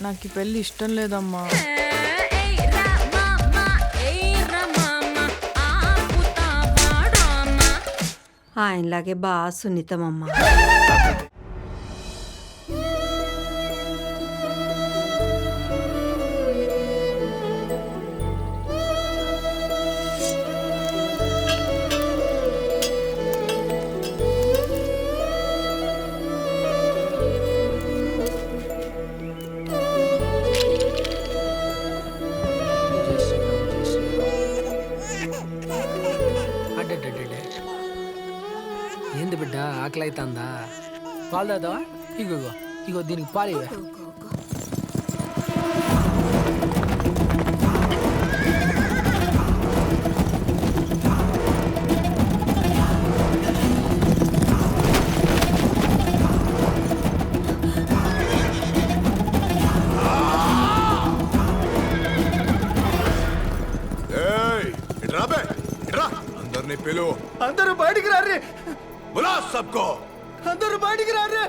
నాకు ఈ పెళ్ళి ఇష్టం లేదమ్మా. ఆయనలాగే బాగా సున్నితమమ్మా. ఏంది బిడ్డ ఆకలి అవుతుందా? పాలు తాగుతావా? ఇగో ఇగో దీనికి పాలు ఇవ్వ. అందరూ బయటికి రారే. బులా సబ్కో. అందరూ బయటికి రారే.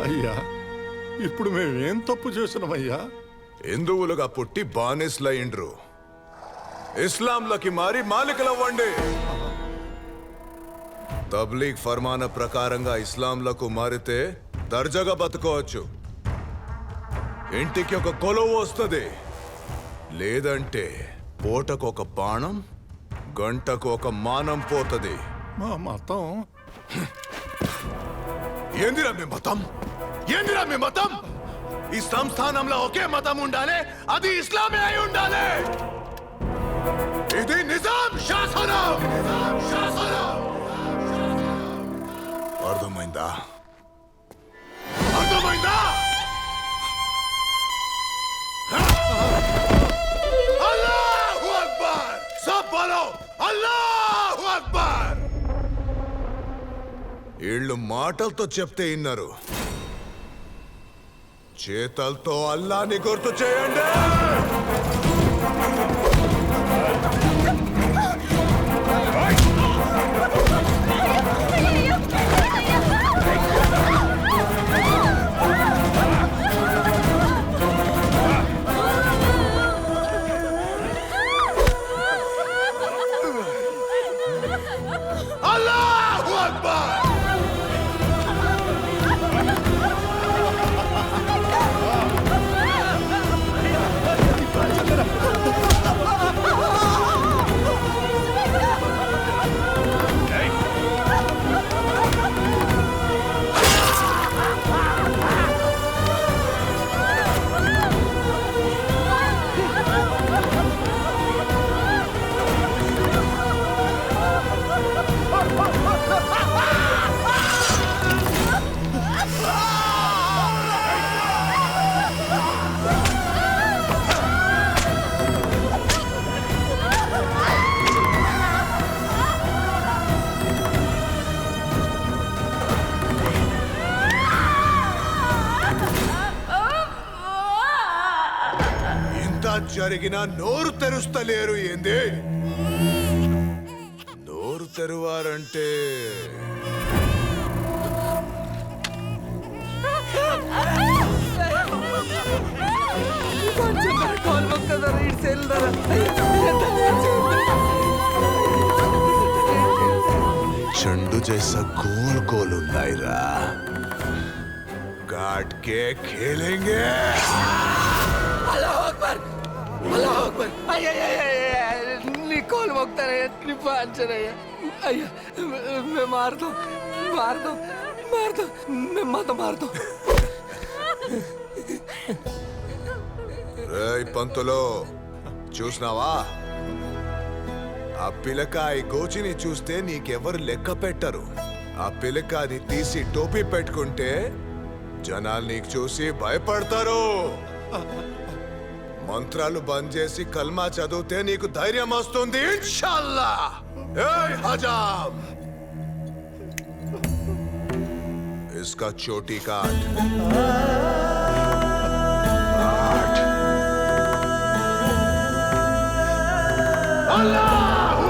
అయ్యా, ఇప్పుడు మేమేం తప్పు చేసినామయ్యా? హిందువులుగా పుట్టి బానిసలైండ్రు, ఇస్లాంలకి మారి మాలికలవ్వండి. తబ్లీగ్ ఫర్మాన ప్రకారంగా ఇస్లాంలకు మారితే దర్జాగా బతుకోవచ్చు, ఇంటికి ఒక కొలువు వస్తుంది. లేదంటే పూటకు ఒక బాణం, గంటకు ఒక మానం పోతుంది. మా మతం ఏందిరా మీ మతం? ఏందిరా మీ మతం? ఈ సంస్థానంలో ఒకే మతం ఉండాలి, అది ఇస్లామే అయి ఉండాలి. ఇది నిజాం శాసనం. అర్థమైందా? అర్థమైందా? అల్లాహు అక్బర్. సబ్ బోలో అల్లాహు అక్బర్. వీళ్ళు మాటలతో చెప్తే విన్నారు, చేతలతో అల్లాని గుర్తు చేయండి. అల్లాహు అక్బర్. జరిగినా నోరు తెరుస్తలేరు ఏంది? నోరు తెరువారంటే चंडू जैसा गोल गोल उन्नाइरा काट के खेलेंगे। अल्लाह अकबर, अल्लाह अकबर। नी कॉल मोगता रहे, नी पांच रहे। अయ్యా मैं मार दो, मार दो, मार दो, मैं मत मार दो। రేయ్ పంతులో చూసినావా? ఆ పిలక ఈ గోచిని చూస్తే నీకెవరు లెక్క పెట్టరు. ఆ పిలకని తీసి టోపీ పెట్టుకుంటే జనాలు నీకు చూసి భయపడతారు. మంత్రాలు బంద్ చేసి కల్మా చదివితే నీకు ధైర్యం వస్తుంది ఇన్షాల్లా. ఏయ్ హజామ్, ఇస్కా చోటీ కాట్. అల్లాహ్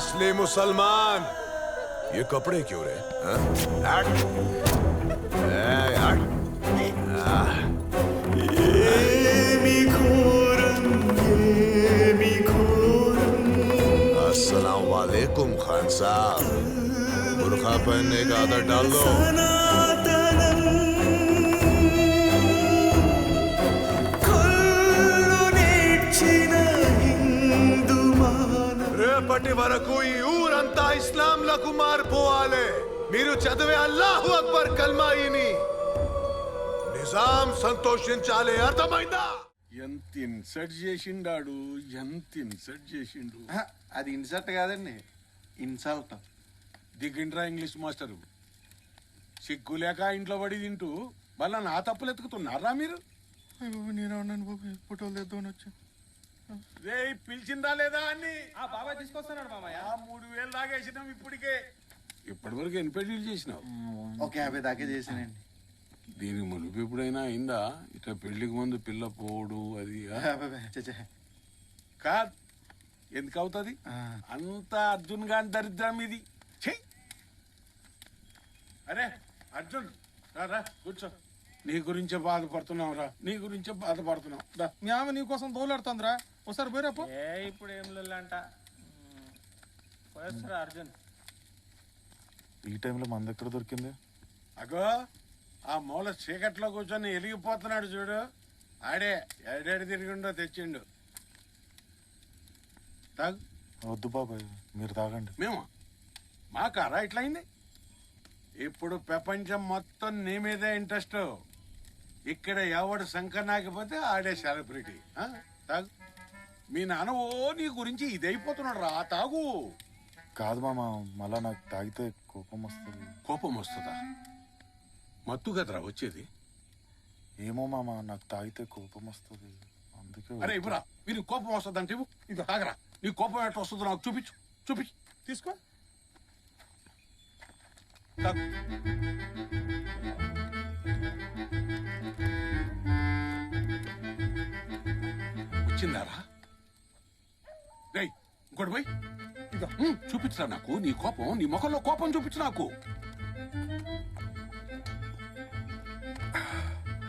असली मुसलमान ये कपड़े क्यों रे हाँ? हट। ए, हट। अस्सलाम वालेकुम खान साहब बुर्खा पहनने का आदत डाल दो రేపటి వరకు ఈ ఊరంతా ఇస్లాంలకు మారిపోవాలి మీరు చదివే అల్లాహు అక్బర్ కల్మాయిని నిజాం సంతోషించాలి అర్థమైందా ఎంత ఇన్సర్ట్ చేసిండాడు ఎంత ఇన్సర్ట్ చేసిండు అది ఇన్సర్ట్ కాదండి ఇన్సల్ట్. దిగిండ్రా ఇంగ్లీష్ మాస్టరు సిగ్గు లేక ఇంట్లో పడి తింటూ మళ్ళా నా తప్పులు ఎత్తుకుతున్నారా మీరు నేను ఉన్నాను బాబు ఫోటోలు తెద్దామని వచ్చా. రే పిలిచిందా లేదా అని బాబాయ్ తీసుకొస్తున్నాడు మామయ్య. 3000 దాగేసినాం ఇప్పటికే ఇప్పటి వరకు ఎన్ని పెళ్లి చేసినావు ఒక 50 దాకా చేశానండి. దీనికి మునుపు ఎప్పుడైనా అయిందా ఇట్లా పెళ్లికి ముందు పిల్ల పోడు అది కాదు ఎందుకు అవుతుంది అంత అర్జున్ గాని దరిద్రం ఇది ఛీ! అరే అర్జున్ రా కూర్చో నీ గురించే బాధపడుతున్నావు రా నీ గురించే బాధపడుతున్నావు దా. మీ ఆమె నీ కోసం దోలాడుతుందిరా ఒకసారి పోయిరాపో. ఇప్పుడు ఏం లేదంట పోయేస్తారా అర్జున్? ఈ టైంలో మన దగ్గర దొరికింది. అగో ఆ మూల చీకట్లో కూర్చొని ఎలిగిపోతున్నాడు చూడు ఆడే ఏడేడు తిరిగిండో తెచ్చిండు తాగు వద్దు బాబాయ్ మీరు తాగండి. మేము మా కారా ఇట్లయింది ఇప్పుడు ప్రపంచం మొత్తం నీ మీదే ఇంట్రెస్ట్ ఇక్కడ ఎవడు శంక నాకపోతే ఆడే సెలబ్రిటీ తాగు మీ నాన్న ఓ నీ గురించి ఇదైపోతున్నాడు రా తాగు కాదు మామ మళ్ళా నాకు తాగితే కోపం వస్తుంది. కోపం వస్తుందా మత్తు కదరా వచ్చేది ఏమో మామ నాకు తాగితే కోపం వస్తుంది అందుకే. అరే ఇవ్వరా మీరు కోపం వస్తుందంటే ఇవ్వు ఇది తాగరా నీ కోపం ఎట్లా వస్తుందో నాకు చూపించు తీసుకో. తాగు. వచ్చిందారా రేయ్ ఇంకోటి పోయి ఇదో చూపించరా నాకు నీ కోపం నీ ముఖంలో కోపం చూపించు నాకు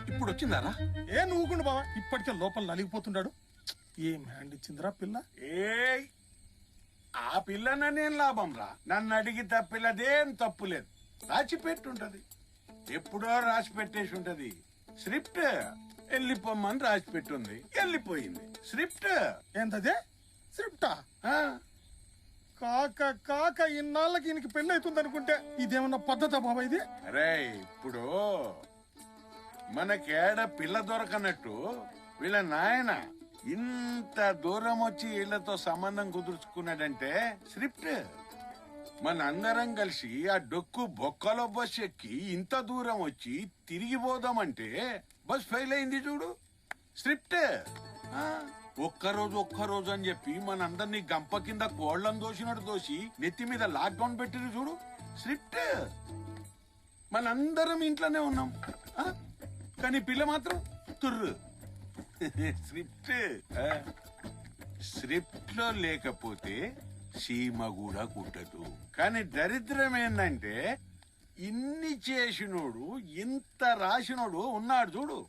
ఇప్పుడు వచ్చిందారా ఏ నువ్వుకుండు బావా ఇప్పటికే లోపల నలిగిపోతున్నాడు. ఏం హ్యాండ్ ఇచ్చిందిరా పిల్ల? ఏ ఆ పిల్లన నేను లాభం రా నన్ను అడిగితే పిల్లదేం తప్పు లేదు రాసి పెట్టుంటది ఎప్పుడో రాసి పెట్టేసి ఉంటది స్క్రిప్ట్ వెళ్ళిపోమ్మని రాసి పెట్టుంది వెళ్ళిపోయింది స్క్రిప్ట్ ఏంటదే స్క్రిప్టా? కాక కాక ఇన్నాళ్ళకి ఈయనకి పెళ్లి అవుతుంది అనుకుంటే ఇదేమన్నా పద్ధత బాబా ఇది? అరే ఇప్పుడు మనకేడ పిల్ల దొరకనట్టు వీళ్ళ నాయన ఇంత దూరం వచ్చి వీళ్ళతో సంబంధం కుదుర్చుకున్నాడంటే స్క్రిప్ట్ మన అందరం కలిసి ఆ డొక్కు బొక్కలో బస్ ఎక్కి ఇంత దూరం వచ్చి తిరిగి పోదామంటే బస్ ఫెయిల్ అయింది చూడు స్క్రిప్ట్ ఒక్కరోజు అని చెప్పి మనందరినీ గంప కింద కోళ్లను దోసినట్టు దోసి నెత్తి మీద లాక్డౌన్ పెట్టిరు చూడు స్క్రిప్ట్ మనందరం ఇంట్లోనే ఉన్నాం కానీ పిల్ల మాత్రం తుర్రు స్క్రిప్ట్ లో లేకపోతే సీమ కూడా కుట్టదు కానీ దరిద్రం ఏంటంటే ఇన్ని చేసినోడు ఇంత రాసినోడు ఉన్నాడు చూడు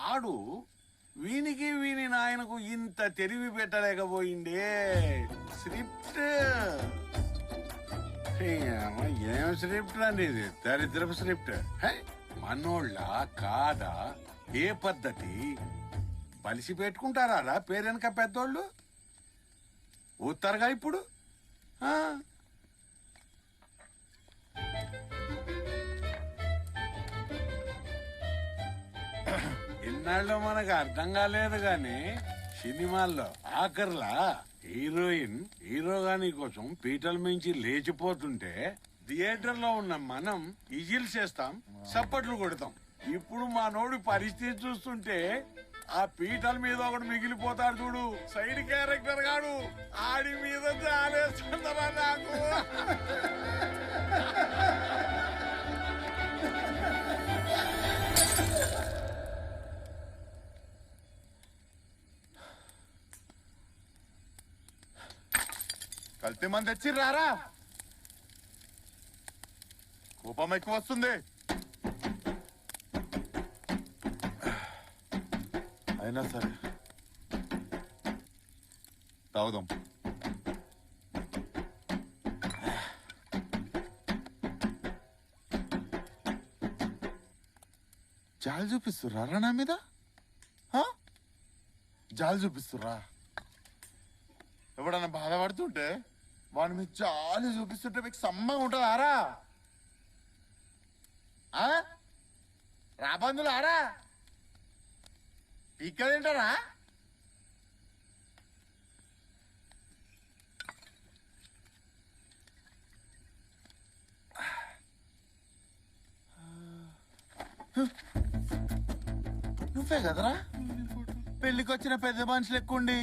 ఆడు వీనికి వీని నాయనకు ఇంత తెలివి పెట్టలేకపోయిండే స్క్రిప్ట్ ఏం స్క్రిప్ట్ అండి ఇది దరిద్రపు స్క్రిప్ట్ మనోళ్ళ కాదా ఏ పద్ధతి బలిసి పెట్టుకుంటారా పేరెనక పెద్దోళ్ళు ఊతారుగా ఇప్పుడు ఇన్నాళ్ళు మనకు అర్థం కాలేదు గాని సినిమాల్లో ఆఖర్లా హీరోయిన్ హీరోగాని కోసం పీటల మించి లేచిపోతుంటే థియేటర్ లో ఉన్న మనం ఇజిల్ చేస్తాం చప్పట్లు కొడతాం ఇప్పుడు మా నోడి పరిస్థితి చూస్తుంటే ఆ పీటల మీద ఒకడు మిగిలిపోతాడు చూడు సైడ్ క్యారెక్టర్ గాడు ఆడి మీద జాలేస్తుందరా నాకు కల్తీ మంది తెచ్చి రారా కోపం ఎక్కువ వస్తుంది అయినా సరే తాగుదాం జాలి చూపిస్తుర్రా నా మీద జాలి చూపిస్తుర్రా ఎవడన్నా బాధపడుతుంటే వాడి మీద జాలి చూపిస్తుంటే మీకు సమ్మగా ఉంటుందారా రాబందులు ఆరా ఇక్కడ తింటారా నువ్వే కదరా పెళ్లికి వచ్చిన పెద్ద మనుషులు ఎక్కువండి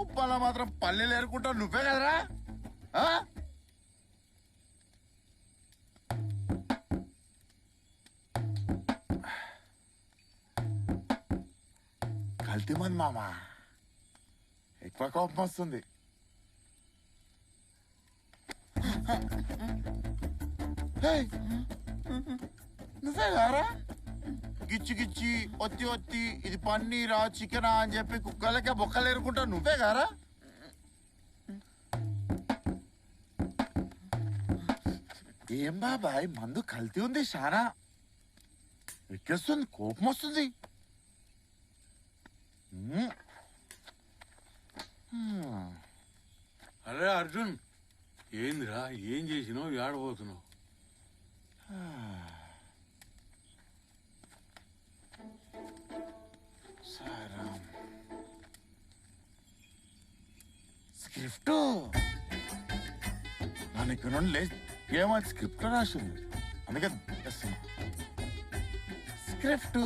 ఉప్పాల మాత్రం పల్లెలు ఏరుకుంటావు నువ్వే కదరా కల్తీ మంది మామ ఎక్కువ కోపం వస్తుంది నువ్వే కదరా గిచ్చి గిచ్చి ఒత్తి ఒత్తి ఇది పన్నీరా చికెనా అని చెప్పి కుక్కలకే బొక్కలు ఏరుకుంటావు నువ్వే గారా ఏం బాబాయ్ మందు కల్తీ ఉంది శానా ఎక్కేస్తుంది కోపం వస్తుంది అరే అర్జున్ ఏందిరా ఏం చేసినావు ఏడబోతున్నావు స్క్రిప్ట్ నాకు ఇక్కడ నుండి ఏమో స్క్రిప్ట్ రాసింది అందుకే స్క్రిప్ట్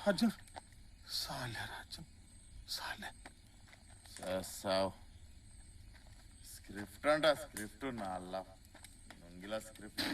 అర్జున్ సాలే అర్జున్ సాలే చేస్తావు స్క్రిప్ట్ అంట స్క్రిప్ట్ నాళ్ళ నొంగిలా స్క్రిప్ట్